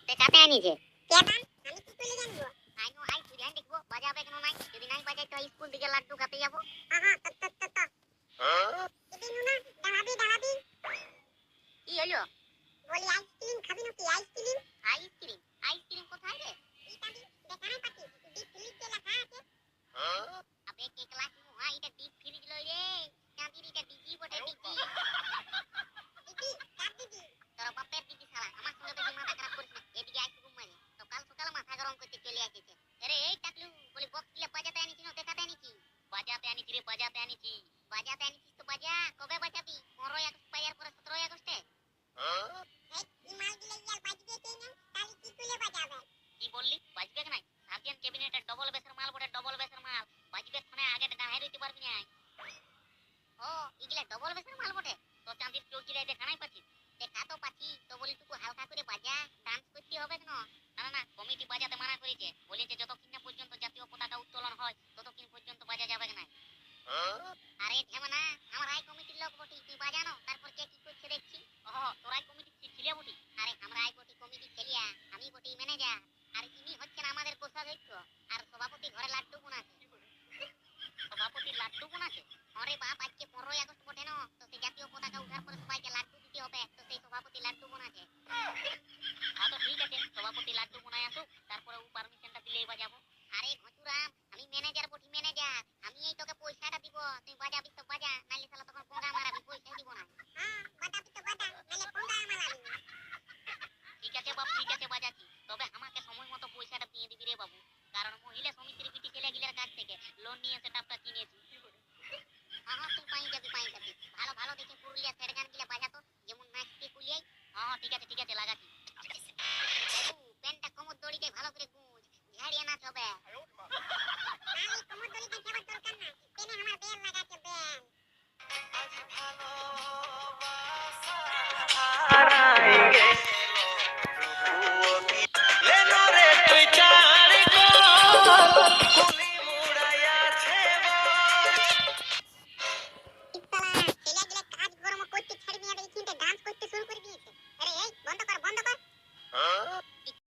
দেখাতে আনিছে কেন আমি কি করে জানবো? আই নো আই তুই দেখবো বাজাবে কেন নাই যদি নাই বাজাই তো স্কুল থেকে লাড্ডু খাতে যাব আহা তো এদিন না দাঁড়াবি কি হলো বলি আইসক্রিম খাবি নাকি আইসক্রিম? আইসক্রিম কোথায় রে এটা দেখাই পাচ্ছি ডিপ ফ্রিজে লেখা আছে। আবে কে ক্লাস মু হ্যাঁ এটা ডিপ ফ্রিজ লই রে চাঁদির এটা ডিজি বটে ডিজি দিদি কাট দিদি তোর বাপের দিদি শালা আমার সঙ্গে বেশি মাথা খারাপ করিস না এদিকে আইসু ঘুম মারি সকাল সকাল মাথা গরম করতে চলে আসিছে আরে এই টাকলু বলি বক্স গুলা বাজাতে আনিছি না দেখাতে আনিছি বাজাতে আনিছি রে বাজাতে আনিছিস তো বাজা কবে বাজাবি 15 আগস্ট পাইয়ার পরে 17 আগস্টে এই মালগুলো ইয়ার বাজবে কেন? তাহলে কি করে বাজাবে? কি বললি বাজবে কি নাই সার্জিয়ান ক্যাবিনেটের ডবল বেসের মাল বটে ডবল বেসের মাল বাজবে কোনে আগে গাহে রইতে পারবি না ও ইগলা ডবল বেসের মাল বটে তো চাঁদির চৌকিরে দেখা নাই পাচ্ছিস দেখা তো পাচ্ছি তো বলি তুই হালকা করে বাজা ডান্স করতে হবে কেন না কমিটি বাজাতে মানা করেছে বলেছে যতক্ষণ না পর্যন্ত জাতীয় পতাকা উত্তোলন হয় ততক্ষণ পর্যন্ত বাজা যাবে না আরে ঝামেলা আমার আই কমিটির লোক বটি তুই বাজানো তারপর কে কি করছে দেখছি তোর আই কমিটি ছিলে বটি আরে আমরা আই কমিটি ছেলিয়া আমি বটি ম্যানেজার আর ইনি হচ্ছেন আমাদের কোষাধ্যক্ষ আর সভাপতি ঘরে লাড্ডু গুণ আছে সভাপতি লাড্ডু গুণ আছে আরে বাপ আজকে 15 আগস্ট বটে না তো সেই জাতীয় পতাকা উঠার পরে সবাইকে লাড্ডু দিতে হবে তো সেই সভাপতি লাড্ডু গুণ আছে তো ঠিক আছে সভাপতি লাড্ডু গুণায় আসুক তারপরে ও পারমিশনটা দিলেই বাজাবো